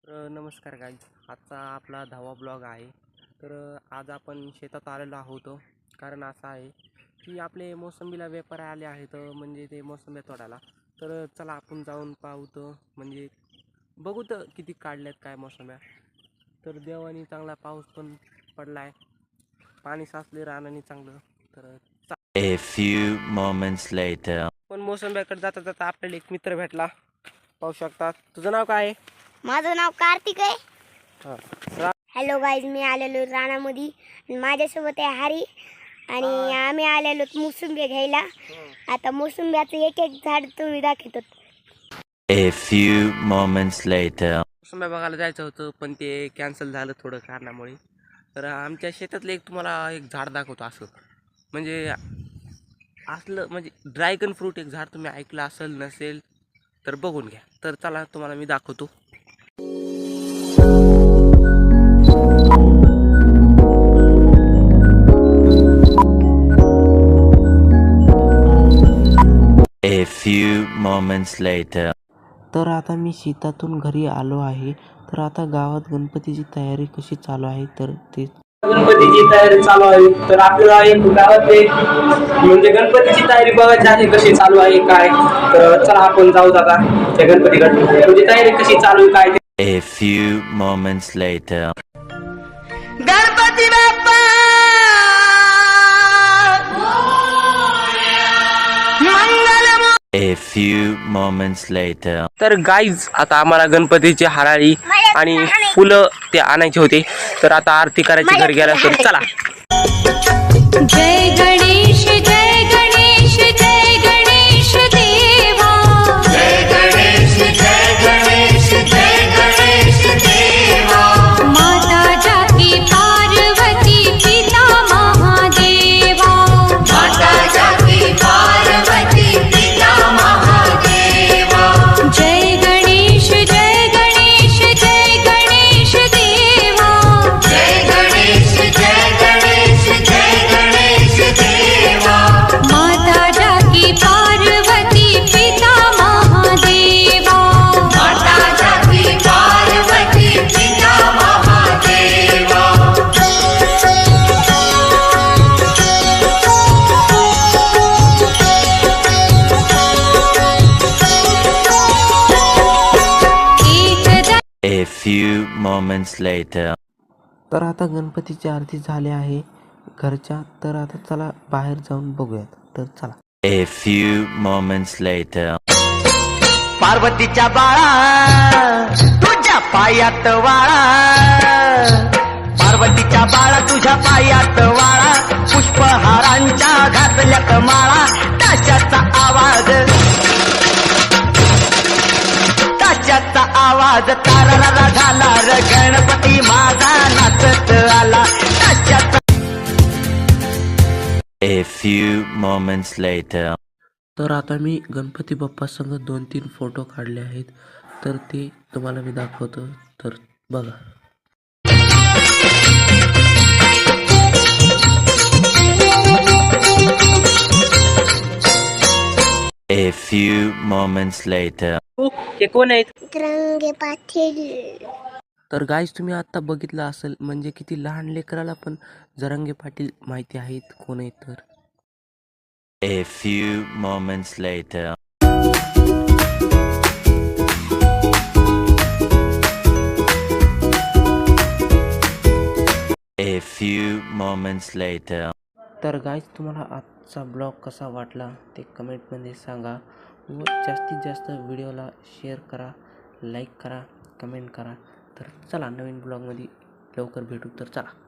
नमस्कार गाईज, आजचा आपला 10वा ब्लॉग आहे. आज आपण शेतात आलेलो आहोत. कारण असं आहे की आपले मोसंबीला व्यापारी आले आहेत, म्हणजे ते मोसंब्या तोडायला. चला आपण जाऊन पाहूत, म्हणजे बघू तर किती काढल्यात काय मोसंब्या. देवानी चांगला पाऊस पण पडलाय, पाणी साचले रानाने चांगलं. A few moments later. पण मोसंब्याकडे जाता जाता आपल्याला एक मित्र भेटला, पाहू शकतात. तुझं नाव काय आहे? माझं नाव कार्तिक आहे. हां, हॅलो गाईज, मी आलेलो रानामध्ये. माझ्यासोबत आहे हरी आणि आम्ही आलेलो मोसंबी घ्यायला. आता मोसंब्याचं एक एक झाड तुम्ही दाखवतो. A few moments later. मोसंब्या बघायला जायचं होतं, पण ते कॅन्सल झालं थोडं कारणामुळे. आमच्या शेतातलं एक तुम्हाला एक झाड दाखवतो. म्हणजे असलं म्हणजे ड्रॅगन फ्रूट एक झाड तुम्ही ऐकलं असेल नसेल तर बघून घ्या. चला तुम्हाला मी दाखवतो. A few moments later. आता मी शेतातून घरी आलो आहे. आता गावात गणपतीची तयारी कशी चालू आहे ते गणपतीची तयारी चालू आहे. आपल्याला एक गावात म्हणजे गणपतीची तयारी बघायची आहे कशी चालू आहे काय. चला आपण जाऊ आता त्या गणपतीकडे, म्हणजे तयारी कशी चालू आहे काय. A few moments later. Ganpati Bappa A few moments later. Guys, आता आम्हाला गणपतीची हराळी आणि फुलं ते आणायचे होते. आता आरती करायची घरी गेला. चला. जय गणेश जय गणेश जय गणेश देवा. जय गणेश जय गणेश जय गणेश देवा. माता जाती पार्वती पिता महादेवा. माता जाती पार्वती पिता महादेवा. जय गणेश जय गणेश जय गणेश देवा. जय गणेश जय गणेश जय गणेश देवा. माता जाती पार्वती पिता महादेवा. माता जाती पार्वती पिता महादेवा. एकदा A few moments later. आता गणपतीची आरती झाली आहे घरच्या. आता चला बाहेर जाऊन बघूयात. चला. A few moments later. पार्वतीच्या बाळा तुझ्या पायात वाळा. पार्वतीच्या बाळा तुझ्या पायात वाळा. पुष्पहारांच्या घातल्यात माळा. ताशाचा आवाज ताशाचा आवाज तारारा झाला र. गणपती माझा नाचत आला. ताशाचा A few moments later. आता मी गणपती बाप्पा संग 2-3 फोटो काढले आहेत. ते तुम्हाला मी दाखवतो. बघा. A few moments later. हे कोण आहेत? रंगे पाटील. गाईज, तुम्ही आता बघितलं असेल, म्हणजे किती लहान लेकराला पण जरांगे पाटील माहिती आहेत कोण आहेत. A few moments later. A few moments later. Guys, तुम्हाला आजचा ब्लॉग कसा वाटला ते कमेंटमध्ये सांगा. व जास्तीत जास्त व्हिडिओला शेअर करा, लाईक करा, कमेंट करा. चला, नवीन ब्लॉगमध्ये लवकर भेटू. चला.